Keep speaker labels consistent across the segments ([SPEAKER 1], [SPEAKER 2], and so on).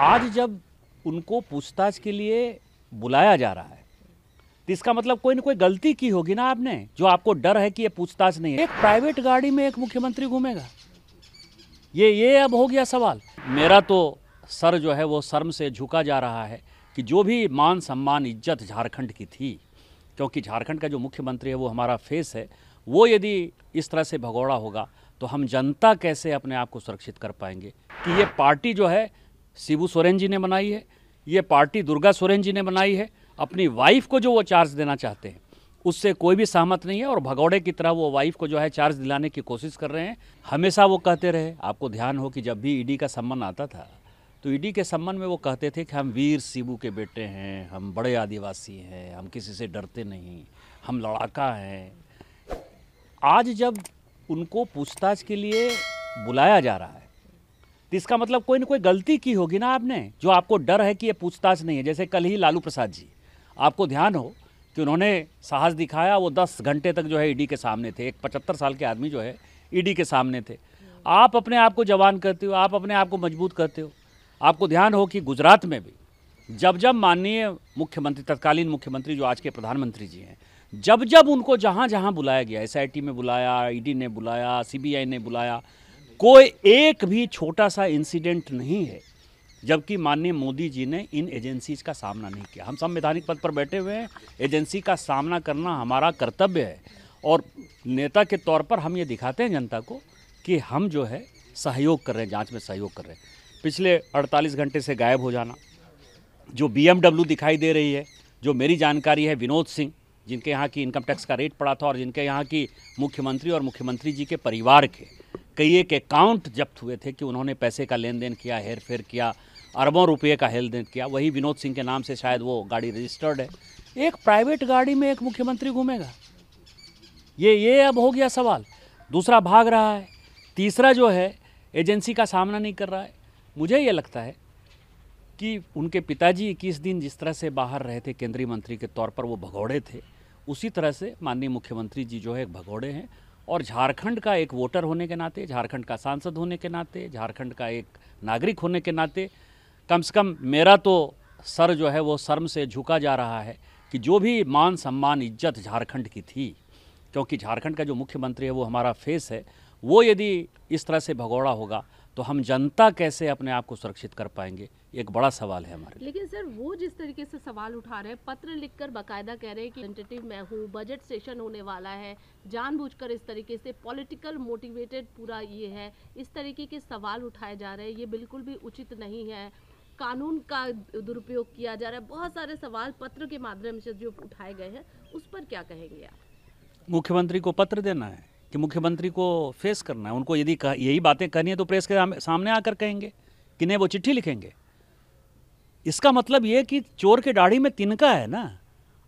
[SPEAKER 1] आज जब उनको पूछताछ के लिए बुलाया जा रहा है तो इसका मतलब कोई ना कोई गलती की होगी ना आपने, जो आपको डर है कि ये पूछताछ नहीं है। एक प्राइवेट गाड़ी में एक मुख्यमंत्री घूमेगा, ये अब हो गया सवाल। मेरा तो सर जो है वो शर्म से झुका जा रहा है कि जो भी मान सम्मान इज्जत झारखंड की थी, क्योंकि झारखंड का जो मुख्यमंत्री है वो हमारा फेस है, वो यदि इस तरह से भगोड़ा होगा तो हम जनता कैसे अपने आप को सुरक्षित कर पाएंगे। कि ये पार्टी जो है शिबू सोरेन जी ने बनाई है, ये पार्टी दुर्गा सोरेन जी ने बनाई है, अपनी वाइफ को जो वो चार्ज देना चाहते हैं उससे कोई भी सहमत नहीं है और भगौड़े की तरह वो वाइफ को जो है चार्ज दिलाने की कोशिश कर रहे हैं। हमेशा वो कहते रहे, आपको ध्यान हो कि जब भी ईडी का सम्मन आता था तो ईडी के सम्मन में वो कहते थे कि हम वीर शिबू के बेटे हैं, हम बड़े आदिवासी हैं, हम किसी से डरते नहीं, हम लड़ाका हैं। आज जब उनको पूछताछ के लिए बुलाया जा रहा है तो इसका मतलब कोई ना कोई गलती की होगी ना आपने, जो आपको डर है कि ये पूछताछ नहीं है। जैसे कल ही लालू प्रसाद जी, आपको ध्यान हो कि उन्होंने साहस दिखाया, वो 10 घंटे तक जो है ईडी के सामने थे। एक 75 साल के आदमी जो है ईडी के सामने थे। आप अपने आप को जवान करते हो, आप अपने आप को मजबूत करते हो। आपको ध्यान हो कि गुजरात में भी जब जब माननीय मुख्यमंत्री, तत्कालीन मुख्यमंत्री जो आज के प्रधानमंत्री जी हैं, जब जब उनको जहाँ जहाँ बुलाया गया, एसआईटी में बुलाया, ईडी ने बुलाया, सीबीआई ने बुलाया, कोई एक भी छोटा सा इंसिडेंट नहीं है जबकि माननीय मोदी जी ने इन एजेंसीज का सामना नहीं किया। हम संवैधानिक पद पर बैठे हुए हैं, एजेंसी का सामना करना हमारा कर्तव्य है और नेता के तौर पर हम ये दिखाते हैं जनता को कि हम जो है सहयोग कर रहे हैं, जांच में सहयोग कर रहे हैं। पिछले 48 घंटे से गायब हो जाना, जो BMW दिखाई दे रही है, जो मेरी जानकारी है विनोद सिंह, जिनके यहाँ की इनकम टैक्स का रेट पड़ा था और जिनके यहाँ की मुख्यमंत्री और मुख्यमंत्री जी के परिवार के कई एक अकाउंट जब्त हुए थे कि उन्होंने पैसे का लेन देन किया, हेर फेर किया, अरबों रुपये का लेन देन किया। वही विनोद सिंह के नाम से शायद वो गाड़ी रजिस्टर्ड है। एक प्राइवेट गाड़ी में एक मुख्यमंत्री घूमेगा, ये अब हो गया सवाल। दूसरा भाग रहा है, तीसरा जो है एजेंसी का सामना नहीं कर रहा है। मुझे ये लगता है कि उनके पिताजी 21 दिन जिस तरह से बाहर रहे थे केंद्रीय मंत्री के तौर पर, वो भगौड़े थे, उसी तरह से माननीय मुख्यमंत्री जी जो है एक भगौड़े हैं। और झारखंड का एक वोटर होने के नाते, झारखंड का सांसद होने के नाते, झारखंड का एक नागरिक होने के नाते कम से कम मेरा तो सर जो है वो शर्म से झुका जा रहा है कि जो भी मान सम्मान इज्जत झारखंड की थी, क्योंकि झारखंड का जो मुख्यमंत्री है वो हमारा फेस है, वो यदि इस तरह से भगोड़ा होगा तो हम जनता कैसे अपने आप को सुरक्षित कर पाएंगे, एक बड़ा सवाल है हमारे।
[SPEAKER 2] लेकिन सर वो जिस तरीके से सवाल उठा रहे हैं, पत्र लिखकर बाकायदा कह रहे हैं कि रिप्रेजेंटेटिव मैं हूँ, बजट सेशन होने वाला है, जानबूझकर इस तरीके से पॉलिटिकल मोटिवेटेड पूरा ये है, इस तरीके के सवाल उठाए जा रहे हैं, ये बिल्कुल भी उचित नहीं है, कानून का दुरुपयोग किया जा रहा है। बहुत सारे सवाल पत्र के माध्यम से जो उठाए गए हैं उस पर क्या कहेंगे आप?
[SPEAKER 1] मुख्यमंत्री को पत्र देना है कि मुख्यमंत्री को फेस करना है। उनको यदि यही बातें करनी है तो प्रेस के सामने आकर कहेंगे कि नहीं, वो चिट्ठी लिखेंगे। इसका मतलब ये कि चोर के दाढ़ी में तिनका है ना।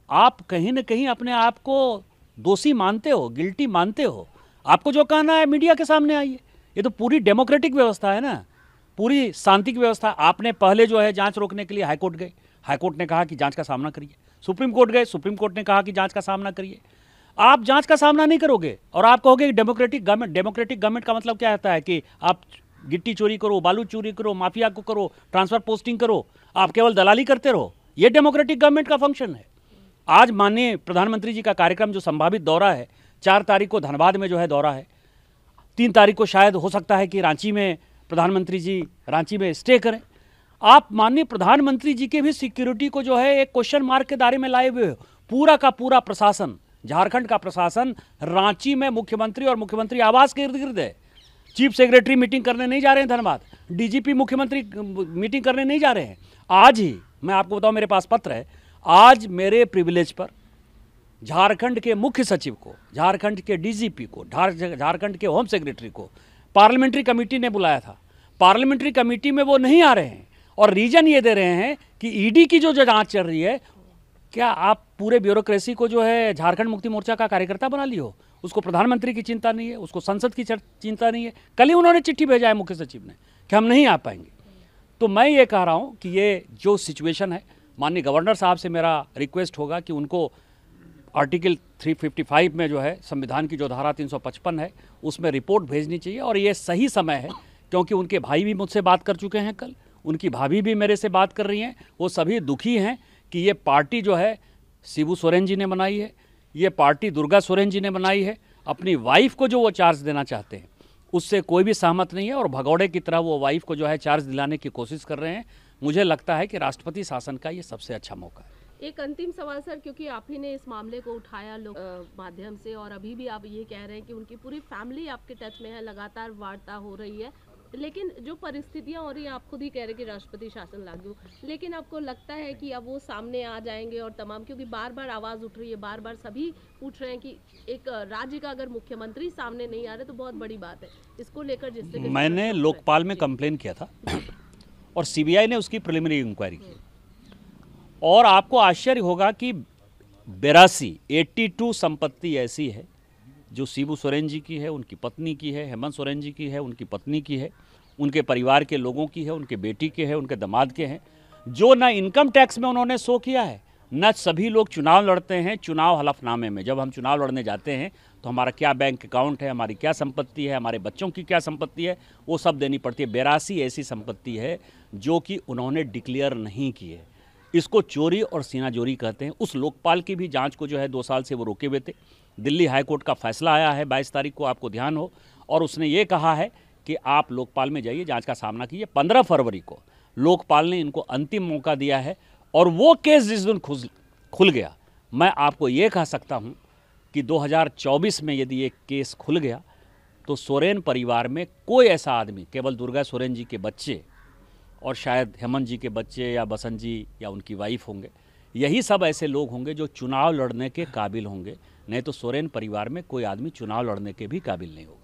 [SPEAKER 1] आप कहीं ना कहीं अपने आप को दोषी मानते हो, गिल्टी मानते हो। आपको जो कहना है मीडिया के सामने आइए। ये तो पूरी डेमोक्रेटिक व्यवस्था है ना, पूरी शांति की व्यवस्था। आपने पहले जो है जांच रोकने के लिए हाईकोर्ट गए, हाईकोर्ट ने कहा कि जांच का सामना करिए। सुप्रीम कोर्ट गए, सुप्रीम कोर्ट ने कहा कि जांच का सामना करिए। आप जांच का सामना नहीं करोगे और आप कहोगे डेमोक्रेटिक गवर्नमेंट। डेमोक्रेटिक गवर्नमेंट का मतलब क्या होता है कि आप गिट्टी चोरी करो, बालू चोरी करो, माफिया को करो, ट्रांसफर पोस्टिंग करो, आप केवल दलाली करते रहो। ये डेमोक्रेटिक गवर्नमेंट का फंक्शन है। आज माननीय प्रधानमंत्री जी का कार्यक्रम जो संभावित दौरा है, 4 तारीख को धनबाद में जो है दौरा है, 3 तारीख को शायद हो सकता है कि रांची में प्रधानमंत्री जी रांची में स्टे करें। आप माननीय प्रधानमंत्री जी के भी सिक्योरिटी को जो है एक क्वेश्चन मार्क के दायरे में लाए हुए हो। पूरा का पूरा प्रशासन, झारखंड का प्रशासन रांची में मुख्यमंत्री और मुख्यमंत्री आवास के इर्द गिर्द है। चीफ सेक्रेटरी मीटिंग करने नहीं जा रहे हैं धनबाद, डीजीपी मुख्यमंत्री मीटिंग करने नहीं जा रहे हैं। आज ही मैं आपको बताऊं, मेरे पास पत्र है, आज मेरे प्रिविलेज पर झारखंड के मुख्य सचिव को, झारखंड के डीजीपी को, झारखंड के होम सेक्रेटरी को पार्लियामेंट्री कमेटी ने बुलाया था। पार्लियामेंट्री कमेटी में वो नहीं आ रहे हैं और रीजन ये दे रहे हैं कि ईडी की जो जांच चल रही है, क्या आप पूरे ब्यूरोक्रेसी को जो है झारखंड मुक्ति मोर्चा का कार्यकर्ता बना ली हो? उसको प्रधानमंत्री की चिंता नहीं है, उसको संसद की चिंता नहीं है। कल ही उन्होंने चिट्ठी भेजा है मुख्य सचिव ने कि हम नहीं आ पाएंगे। तो मैं ये कह रहा हूँ कि ये जो सिचुएशन है, माननीय गवर्नर साहब से मेरा रिक्वेस्ट होगा कि उनको आर्टिकल 355 में जो है संविधान की जो धारा 355 है उसमें रिपोर्ट भेजनी चाहिए। और ये सही समय है क्योंकि उनके भाई भी मुझसे बात कर चुके हैं कल, उनकी भाभी भी मेरे से बात कर रही हैं, वो सभी दुखी हैं कि ये पार्टी जो है शिबू सोरेन जी ने बनाई है, ये पार्टी दुर्गा सोरेन जी ने बनाई है। अपनी वाइफ को जो वो चार्ज देना चाहते हैं उससे कोई भी सहमत नहीं है और भगौड़े की तरह वो वाइफ को जो है चार्ज दिलाने की कोशिश कर रहे हैं। मुझे लगता है कि राष्ट्रपति शासन का ये सबसे अच्छा मौका है।
[SPEAKER 2] एक अंतिम सवाल सर, क्योंकि आप ही ने इस मामले को उठाया लोक माध्यम से और अभी भी आप ये कह रहे हैं कि उनकी पूरी फैमिली आपके टच में है, लगातार वार्ता हो रही है, लेकिन जो परिस्थितियां हो रही हैं आप खुद ही कह रहे हैं कि राष्ट्रपति शासन लागू, लेकिन आपको लगता है कि अब वो सामने आ जाएंगे और तमाम, क्योंकि बार बार आवाज़ उठ रही है, बार बार सभी पूछ रहे हैं कि एक राज्य का अगर मुख्यमंत्री सामने नहीं आ रहे तो बहुत बड़ी बात है, इसको लेकर जिस तरीके से
[SPEAKER 1] मैंने लोकपाल में कंप्लेन किया था और सीबीआई ने उसकी प्रिलिमिनरी इंक्वायरी की और आपको आश्चर्य होगा कि 82 संपत्ति ऐसी है जो शिबू सोरेन जी की है, उनकी पत्नी की है, हेमंत सोरेन जी की है, उनकी पत्नी की है, उनके परिवार के लोगों की है, उनके बेटी के है, उनके दामाद के हैं, जो न इनकम टैक्स में उन्होंने शो किया है, न सभी लोग चुनाव लड़ते हैं। चुनाव हलफनामे में जब हम चुनाव लड़ने जाते हैं तो हमारा क्या बैंक अकाउंट है, हमारी क्या संपत्ति है, हमारे बच्चों की क्या संपत्ति है, वो सब देनी पड़ती है। 82 ऐसी संपत्ति है जो कि उन्होंने डिक्लेयर नहीं की है। इसको चोरी और सीनाजोरी कहते हैं। उस लोकपाल की भी जांच को जो है 2 साल से वो रोके हुए थे। दिल्ली हाईकोर्ट का फैसला आया है 22 तारीख को, आपको ध्यान हो, और उसने ये कहा है कि आप लोकपाल में जाइए, जांच का सामना कीजिए। 15 फरवरी को लोकपाल ने इनको अंतिम मौका दिया है और वो केस जिस दिन खुल गया, मैं आपको ये कह सकता हूँ कि 2024 में यदि ये केस खुल गया तो सोरेन परिवार में कोई ऐसा आदमी, केवल दुर्गा सोरेन जी के बच्चे और शायद हेमंत जी के बच्चे या बसंत जी या उनकी वाइफ होंगे, यही सब ऐसे लोग होंगे जो चुनाव लड़ने के काबिल होंगे। नहीं तो सोरेन परिवार में कोई आदमी चुनाव लड़ने के भी काबिल नहीं होगा।